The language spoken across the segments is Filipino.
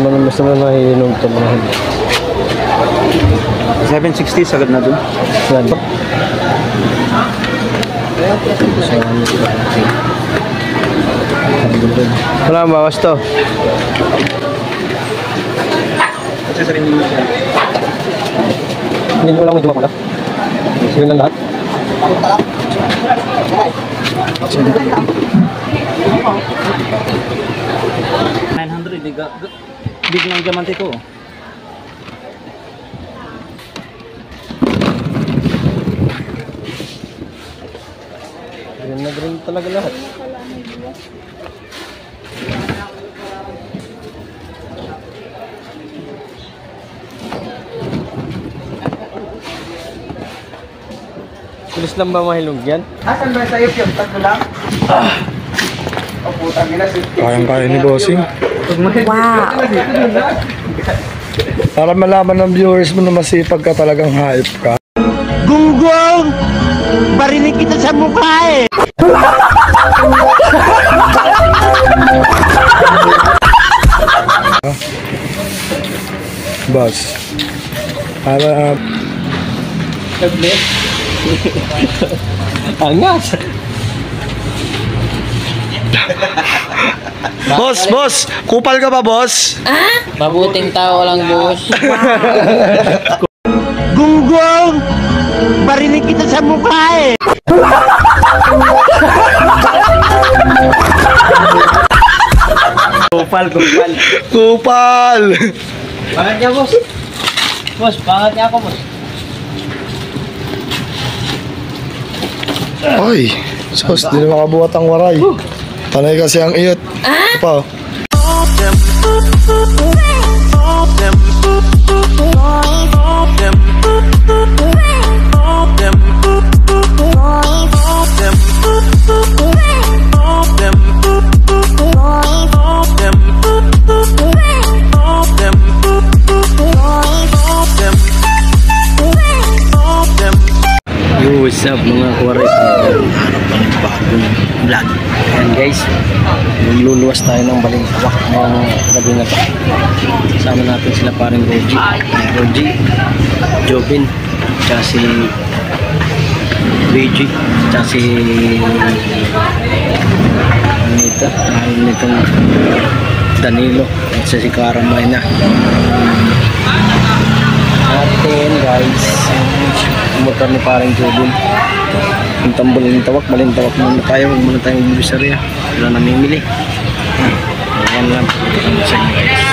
naman mas naman nahihinog ito mga hindi. 760 sagad na dun. Yan. Wala ang bawas to. Hindi mo lang medyo makula. Sige lang lahat. 900, big ng diamante ko. Green na green talaga lahat. Tulis lang ba mahilog yan? Asan ba sa'yo yung tatlo lang? Oh, putang ina. Kayang-kaya ni Bossing. Wow! Para malaman ng viewers mo na masipag ka, talagang hype ka. Gunggong! Barinig kita sa mukha eh! Boss. Para Angas! Boss! Kupal ka ba, boss? Mabuting tao lang, boss. Gunggong! Barinig kita sa mukha eh! Kupal! Pangat niya, boss. Boss, pangat niya ako, boss. Ay, sos, di na makabuhat ang waray. Tanay kasi ang iyot. Ito pa. What's up mga kuwaray? Harap pa ng bagong vlog. Ayan guys, magluluwas tayo ng balintawak ngayong gabi na to. Kasama natin sila paring Roji, Jobin, tsaka si BG, tsaka si nitong Danilo at si Karamay na natin guys. Motor ni parang Jobin. Yung tambol ng tawak, balintawak muna tayo. Huwag muna tayong bibisarya. Wala namimili. Ayan lang. Sa inyo guys.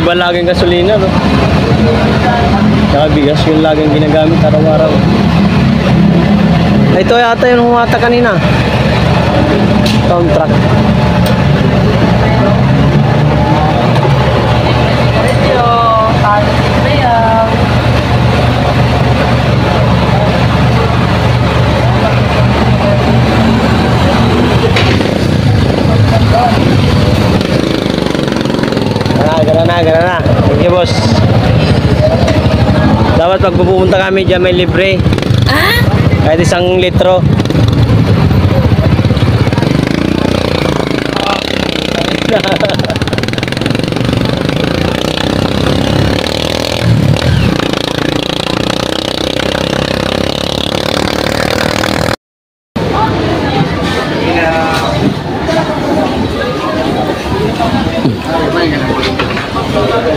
iba laging gasolina, no? Tsaka bigas yung laging ginagamit araw-araw. Ito yata yung humata kanina. Town truck. Gana na. Thank you, boss. Dapat pag pupunta kami dyan may libre. Kahit 1 litro.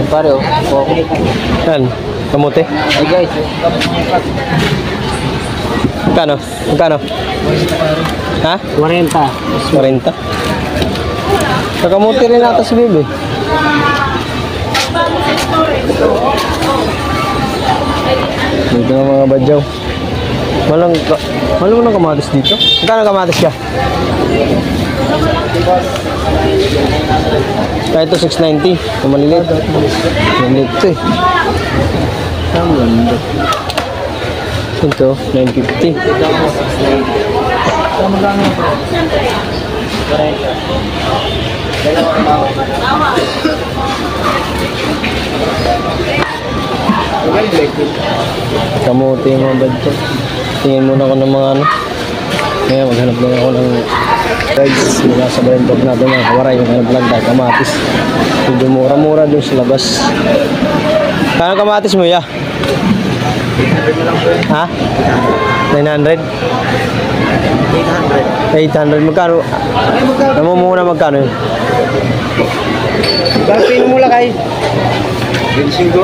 Pare, oh. Yan, kamote. Hey guys. Magkano? Magkano? Ha? 40. 40. Kakamuti rin nata si Bibi. Dito ng mga badyaw. Malang mo ng kamatis dito? Magkano kamatis ka? Kaya ito 690. Yung maliliit. Maliliit ito eh. Ito, 950. Kamuti yung mga badyaw. Tingin muna ako ng mga ano. Ngayon, maghanap lang ako ng guys, mula sa blendog natin mga kawaray, yung hanap lang tayo kamatis. Medyo mura-mura dun sa labas. Kano kamatis mo, ya? Ha? 900? 800. Magkano? Namumuna magkano yun? Bakit mo lang kay? 25?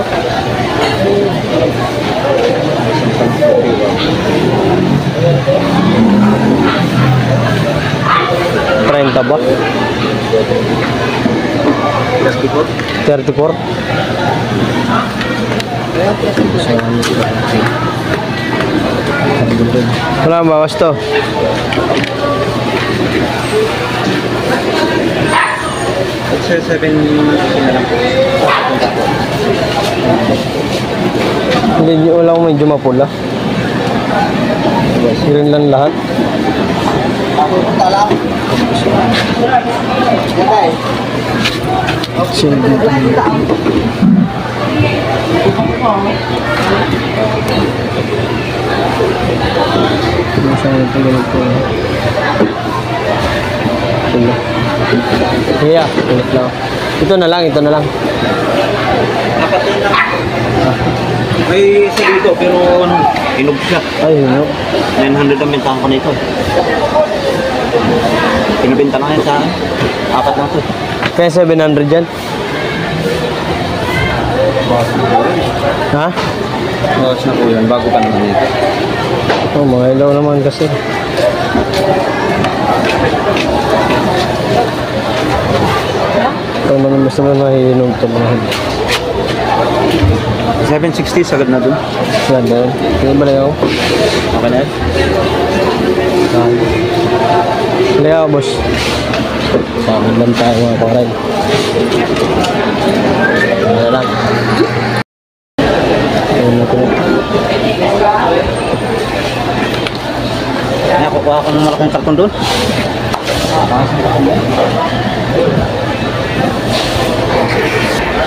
30 ba? 34? Wala ang bawas to. Sir, 7 na lang po. Hindi, wala akong medyo mapula. Sirin lang lahat. Silbi. Masang ito ganito. Yeah, ulit lang. Ito na lang, ito na lang. May isa dito, pero ano, inog siya. Ay, hinog. 900 ang bentahan ko nito. Pinabenta lang yan sa akin. 4 lang to. Kaya 700 dyan. Ha? Bawas na po yun, bago pa naman ito. Oh, mga ilaw naman kasi. Ito naman mas naman mahihinog ito mga hindi. 760 sagad na dun. Ganda yun. Tingin ba na ako? Okay na yan? Hindi ako, boss. Saan lang tayo mga kawaray. Ano lang. Ayun na ito. Kaya kukuha ko ng malaking karton dun.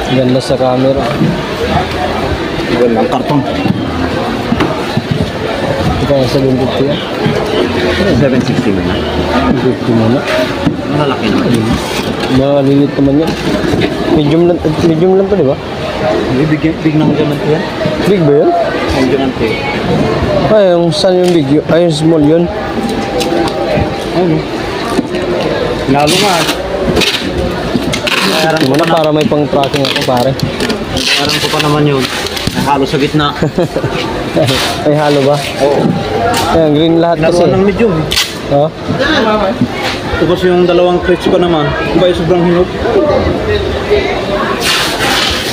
Ganda sa camera. Walang karton. Ito yung 750 yan. 760 mo na. 50 muna. Malalaki naman. Malilit naman yan. Medium lang to, di ba? Big ng diamante yan. Big ba yun? Ang diamante. Ay, yung saan yung big? Ay, yung small yun. Ano? Lalo nga. Bayaran Ito ko na pa na. para may pang tracking ako, pare. Bayaran ko pa naman yun. Halo sa gitna. Ay, halo ba? Oo. Ayan, green lahat kasi. Nagawa ng medium. Oh? Tapos yung dalawang crates pa naman. Iba yung sobrang hinog.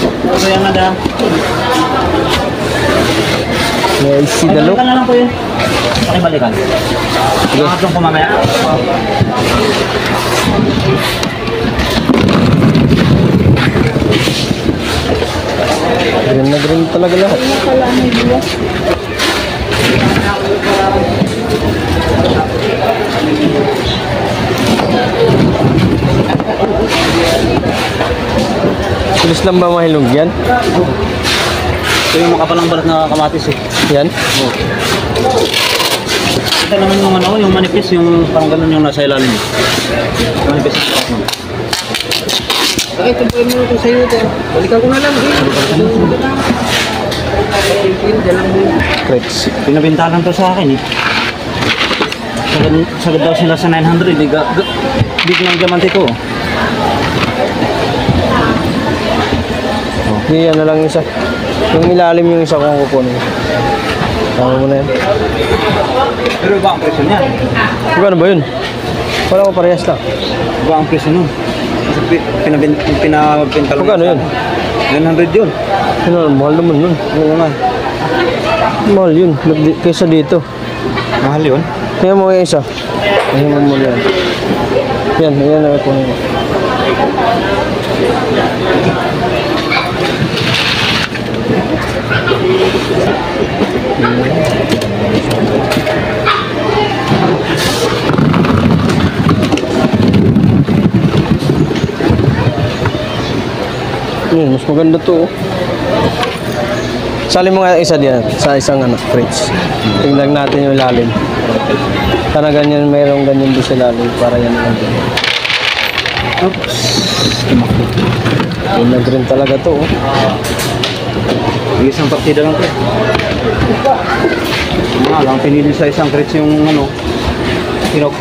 Ito yan, madam. May IC dalo. Balikan na lang po yun. Pakibalikan. Pangatlong ko mamaya. Green na green talaga lahat. Tulis lang ba mahilog yan? Ito yung makapalang balat na kamatis eh. Yan? Ito naman yung ano, yung manipis, yung parang ganun yung nasa ilalim. Manipis yung balat mo. Ay, tuloy mo ito sa'yo ito. Balikan ko na lang. Crepes. Pinabintalan to sa akin eh. Sagad daw sila sa 900. Big ng diamante to. Hindi, yan na lang isa. Yung ilalim yung isa kung kukunin. Tama mo na yan. Pero iba ang presyo niya. Ano ba yun? Wala ko parehas lang. Iba ang presyo nun. Kasi pinabintalan. Magkano yun? 900 yun. Ano, mahal naman yun. Oo nga. Mahal yun. Kaysa dito. Mahal yun. Tingnan mo yung isa. Tingnan mo yan. Yan na kunin mo. Mas maganda to. Sali mo nga isa diyan sa isang fridge. Tingnan natin yung ilalim. Sana ganyan, mayroong ganyan doon sa ilalim para yan lang. Oops. Yung nag-green talaga to. Isang partida lang to. Lang pinili sa isang crates yung ano. Tinok.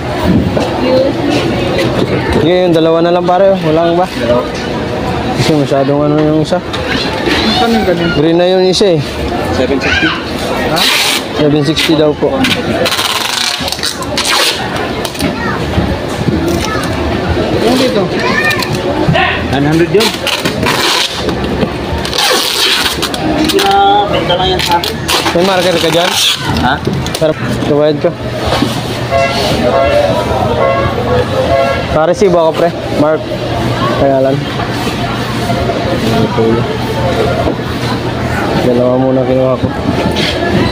Yung dalawa na lang pare. Walang ba? Kasi masyadong ano yung isa. Ano yung ganyan? Green na yung isa eh. 760. Ha? 760 daw po. Yung dito? 900 yun. Pinabenta lang yan sa akin. May marker ka dyan? Ha? Sarap. Kabayad ka. Pa-receive ako pre. Mark. Kayalan. Dalawa muna kinuha ko.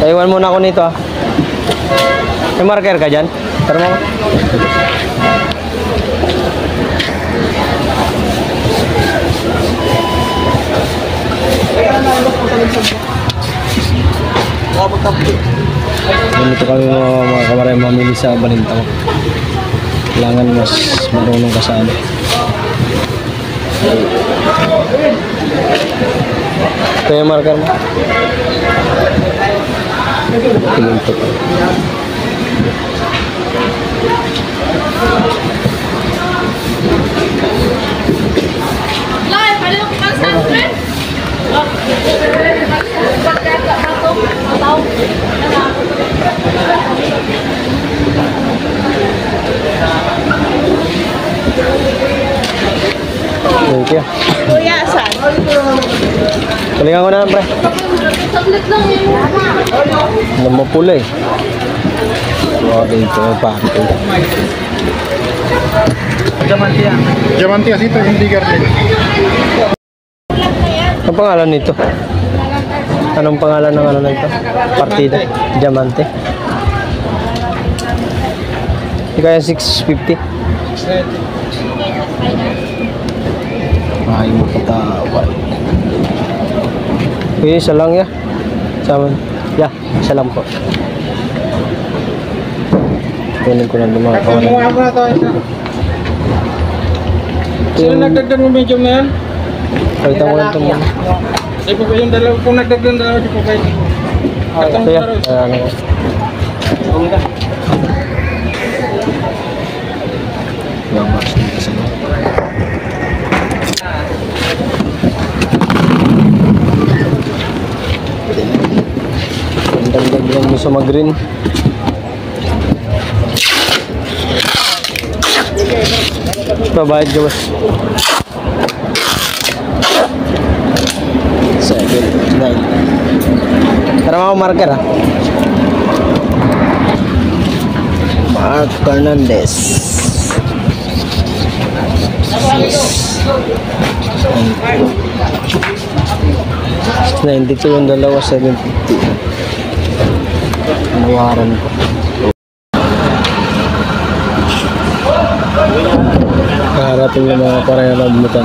Taiwan muna ako nito ah. May marker ka dyan? Tara mo. Ganito kami mga kamaray mamili sa Balintawak. Kailangan mas marunong ka sa ano. Ito yung marker mo. Pinuntok. Thank you. Kuya, saan? Kalingan ko na lang, pre. Saglit lang yun. Alam mo pula eh. Okay, ito yung pake. Diamante kasi ito, hindi garden. Ang pangalan nito? Anong pangalan ng ano na ito? Partida. Diamante. Hindi kaya 650? Ay mo katawan. Okay, isa lang ya. Sama. Ya, isa lang po. Kunin ko na ng mga kawan. Kumuha mo na ito. Sino nagdagdag mo medyo na yan? Pakita ko lang ito muna. Ay po ba yung dalawa? Kung nagdagdag yung dalawa, di po kayo. Ito ya. Ano. Labas dito sa mga. Dagdag lang mo sa mag-green. Babayad ka ba? 9. Tara mga marker ha. Mark Fernandez. 92 yung dalawa, 750. Nawaran ko. Karating yung mga pareha na bumutan.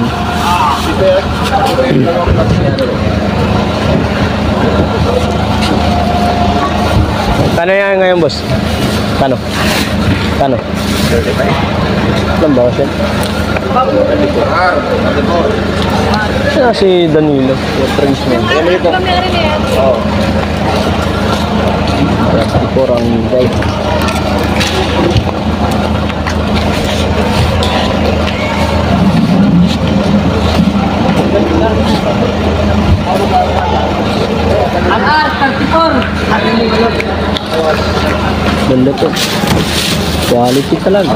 Kano yan ngayon, boss? Kano? Kano? 35. Ilan ba kasi? Saan si Danilo? Yung prince mo. Oo. 34 ang guide. Ganda to. Quality talaga.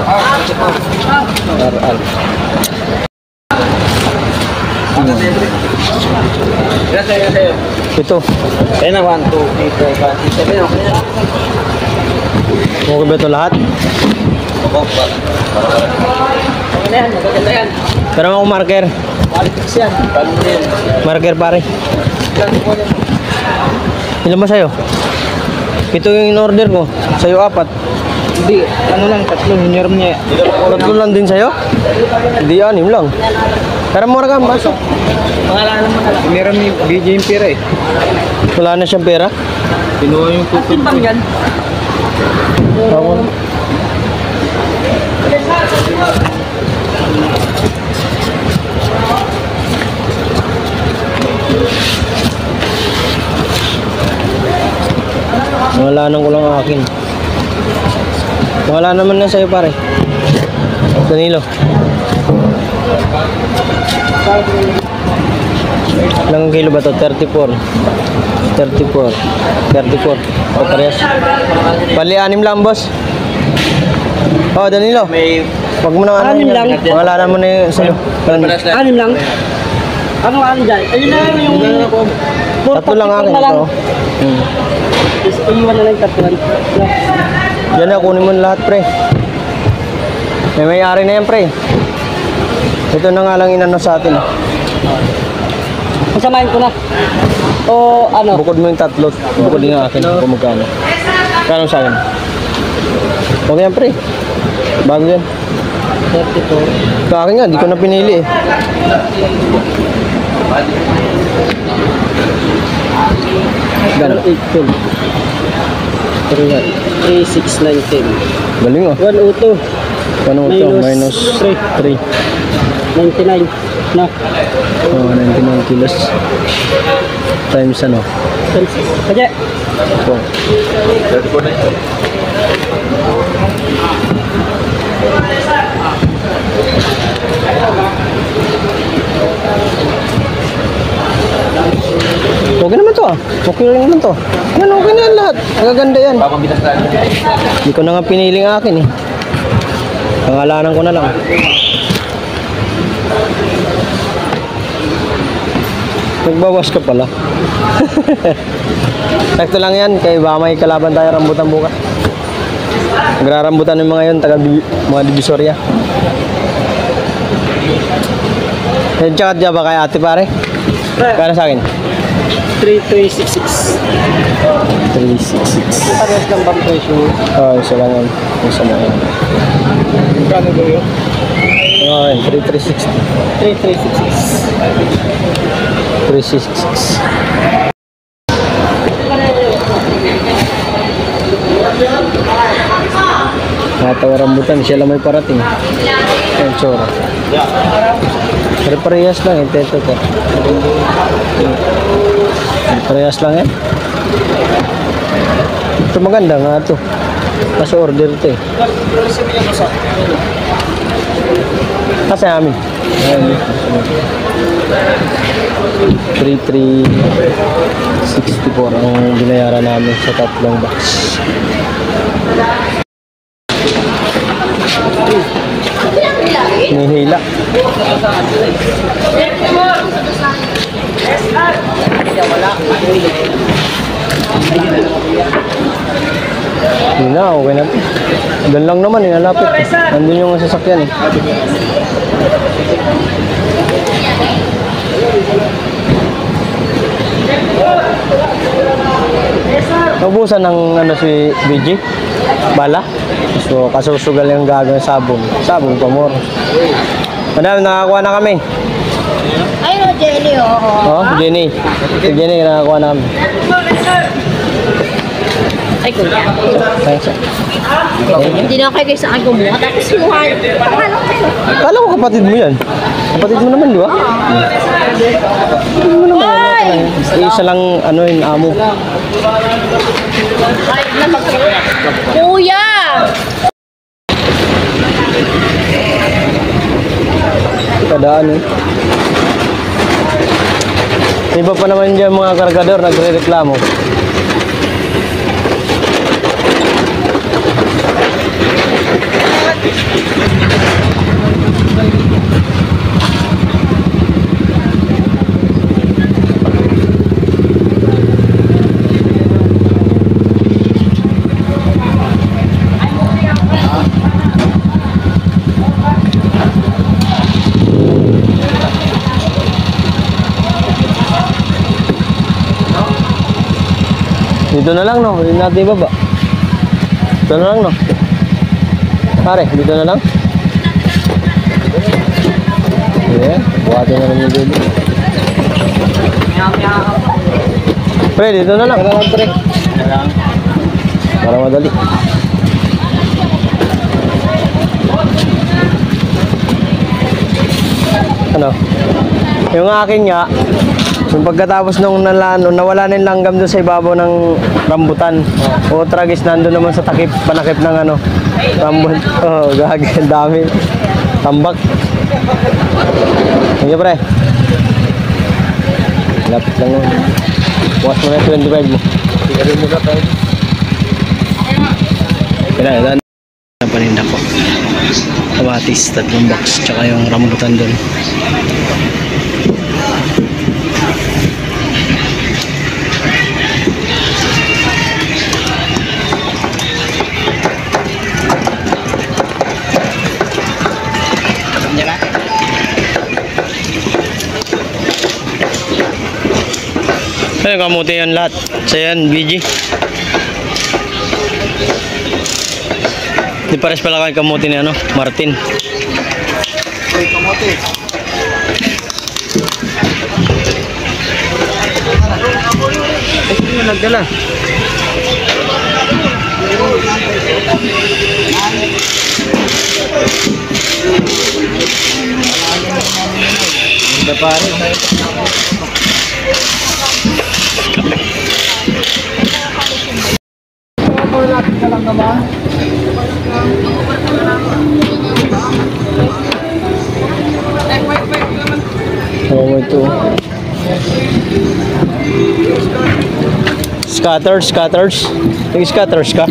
RR. Ito. Kaya na, 1, 2, 3, 4, 5, 6, 7. Okay ba ito lahat? Maganda yan. Pero ako marker. Politics yan. Marker pare. Ilan ba sa'yo? Ito yung in-order ko. Sa'yo 4. Hindi, ano lang, 3, hiniram niya. 3 lang din sa'yo? Hindi, 6 lang. Pero mura ka, pasok. Pangalan naman na lang. Hiniram ni BJ yung pera eh. Wala na siyang pera? Pinuha yung kupon ko. Yan? Ako. Mangalanan ko lang akin. Wala naman na sa'yo pare. Danilo. Ilang kilo ba to? 34. 34. 34. O parehas. Bali 6 lang boss. Oh Danilo. Wag mo nang ano. 6 lang. Pangalanan mo na yung sa'yo. 6 lang. Ano dyan? Ayun na yung... 3 lang akin. Ito. Iiwan na lang 3. Yan na, kunin mo na lahat pre. May-ari na yan pre. Ito na nga lang inano sa atin. Kasamahin ko na. O ano? Bukod mo yung 3. Bukod din ang akin kung magkano. Kano sa akin? Okay yan pre. Bago yan. 34. Sa akin nga, di ko na pinili eh. Gano? 8, 3, 6, 9, 10. Galing oh. 102. Ano ito? Minus 3. 99. Na. Oh, 99 kilos. Times ano? Kaya. 4. Okay naman to ah. Okay rin naman to. Yan, okay na yan lahat. Ang gaganda yan. Hindi ko na nga piniling akin eh. Pangalanan ko na lang. Nagbawas ka pala. Sakto lang yan. Kaya ba may kalaban tayo rambutan bukas. Nagrarambutan ng mga yun. Mga divisorya. Yan tsaka dyan ba kay ate pare? Kaya sa akin? 3366. 366. Parehas lang bang presyo? Oo, isa lang yan. Isa lang yan. Kano daw yun? Oo, 3366. 3366. 366. Natawa rambutan, siya lang may parating. Ayan, tsura. Pero parehas lang, ito. Parehas lang yan. Ito maganda nga ito. Kasi order ito eh. Kasi amin. 3,364 ang binayaran namin sa 3 box. Hinihila. Hindi na, okay na. Doon lang naman, inalapit. Nandun yung sasakyan eh. Naubusan ng ano si BG? Bala? So, kasusugal yung gagawin sabong. Sabong pa more. Madam, nakakuha na kami. Ayun o, Jenny, oo. Oh, Jenny. Si Jenny, nakakuha na kami. Ay, kuya. Thanks. Hindi na kayo sa akin kumuha. Tapos kinuha. Pangalan ko. Kala ko kapatid mo yan. Kapatid mo naman, di ba? Kapatid mo naman. Ay! Isa lang, ano yun, amo. Kuya! Kadaan eh. Iba pa naman dyan mga kargador, nagre-reklamo. Dito na lang, no? Hindi natin ibaba. Dito na lang, no? Pare, dito na lang. Yeah, buhatin na lang yung dito. Pre, dito na lang. Pre. Para madali. Ano? Yung akin nga, yung pagkatapos nung nawala na yung langgam doon sa ibabaw ng rambutan. O tragis nandun naman sa takip, panakip ng ano, rambut. Oh, gagi, ang dami. Tambak. Sige pre. Lapit lang yun. Bukas mo na yung 25 mo. Sigarin mo na tayo. Kailangan na paninda ko. Kabatis, 3 box, tsaka yung rambutan doon. Ay, kamuti yan lahat. Sa yan, BG. Di pares pala kayo kamuti ni ano, Martin. Ay, kamote. Ay, sino nagdala? Ganda pare. Oh, ito. Scatters. Yung scatters ka?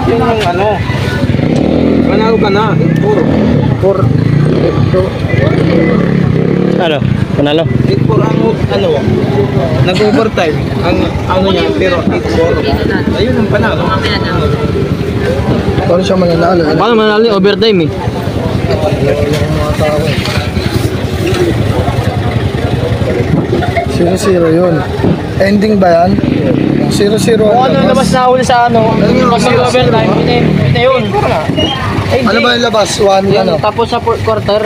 Yung ano, manalo ka na. For Ano? Panalo? 8-4 ano, nag-overtime ang ano niya, pero 8-4. Ayun ang panalo. Paano siya mananalo? Paano manalo yung overtime eh? Zero yun. Ending ba yan? 0-0 ang labas. na uli sa ano? Overtime, ito yun. Ano ba yung labas? 1 ano? Tapos sa fourth quarter,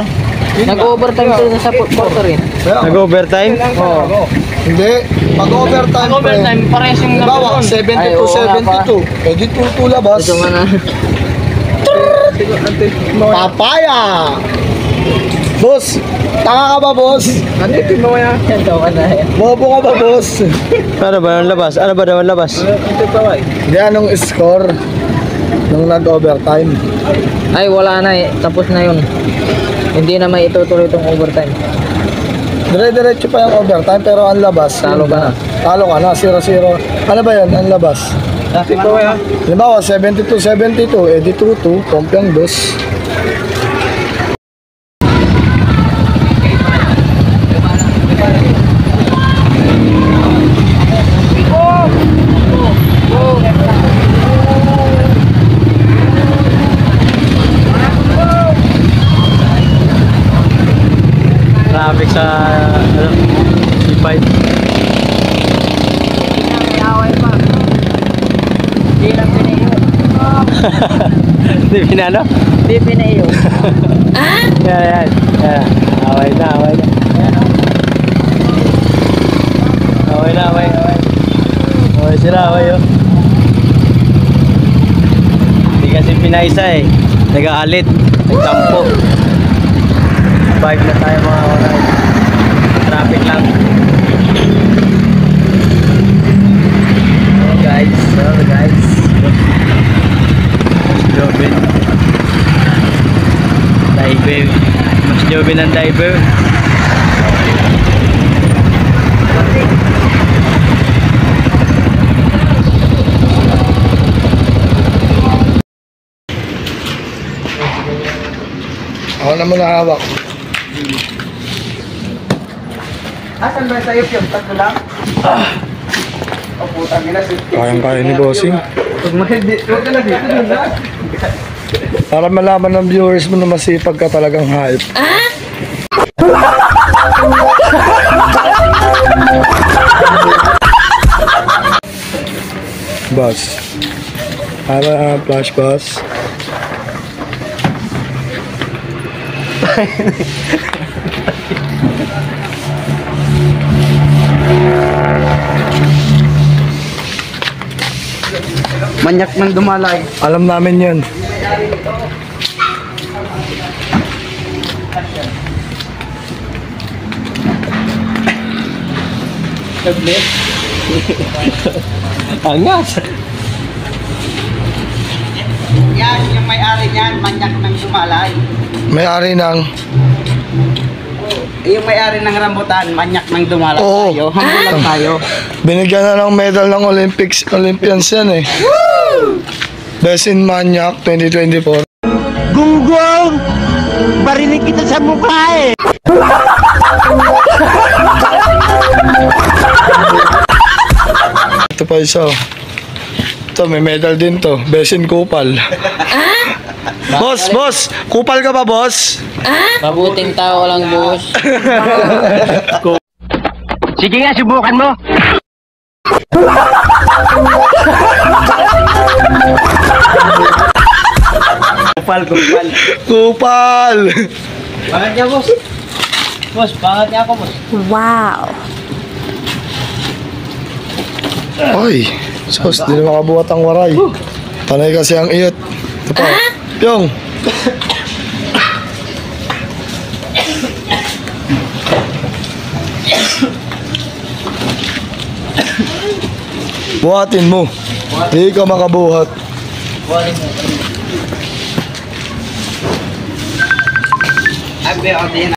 nag-overtime sila sa fourth quarter eh. Nag-overtime? Oo. Hindi. Pag-overtime. Overtime, parehas yung Bawa, 72-72. Eh di 2-2 labas. Ito nga na. Papaya! Boss! Tanga ka ba, boss? Anditin mo yan. Ito ka na eh. Bobo ka ba, boss? Ano ba yung labas? Ano ba daw ang labas? Anditin pa ba? Hindi, anong score nung nag-overtime? Ay, wala na eh. Tapos na yun. Hindi na may itutuloy itong overtime. Dire-diretso pa yung overtime pero ang labas. Talo ka na. Talo ka na, 0-0. Ano ba yan? Ang labas. Ito eh. Halimbawa, 72-72, edi 2-2, kompyang 2. Traffic sa C5. Hindi lang pinayo. Hindi pinano? Hindi pinayo. Yan. Away na. Away sila, oh. Hindi kasi pinaisa eh. Nag-aalit. Nagtampo. Bike na tayo mga oras. Traffic lang. Hello guys. Mas Jobin. Diver. Mas Jobin ang diver. Ako naman nahawak. Asan ba sa'yo yung tatlo lang? Oh, putang ina. Kayang-kaya ni Bossing. Huwag ka na dito doon na. Para malaman ng viewers mo na masipag ka talagang hype. Boss. Flash boss. Manyak ng dumalay. Alam namin yun. Angas! Yan, yung may-ari niyan, manyak ng dumalay. May-ari ng... Yung may-ari ng rambutan, manyak ng dumalay Oo. tayo. Humble lang tayo. Binigyan na ng medal ng Olympians yan eh. Best in Manyak 2024. Gunggong! Barinig kita sa mukha eh! Ito pa isa. Ito, may medal din to. Best in Kupal. Boss! Kupal ka ba, boss? Mabuting tao lang, boss. Sige nga, subukan mo! Kupal! Pangat niya, boss. Boss, pangat niya ako, boss. Wow. Ay, sos, di na makabuhat ang waray. Panay kasi ang iyot. Ito pa. Yung! Buhatin mo. Hindi ka makabuhat. Agbe, o din.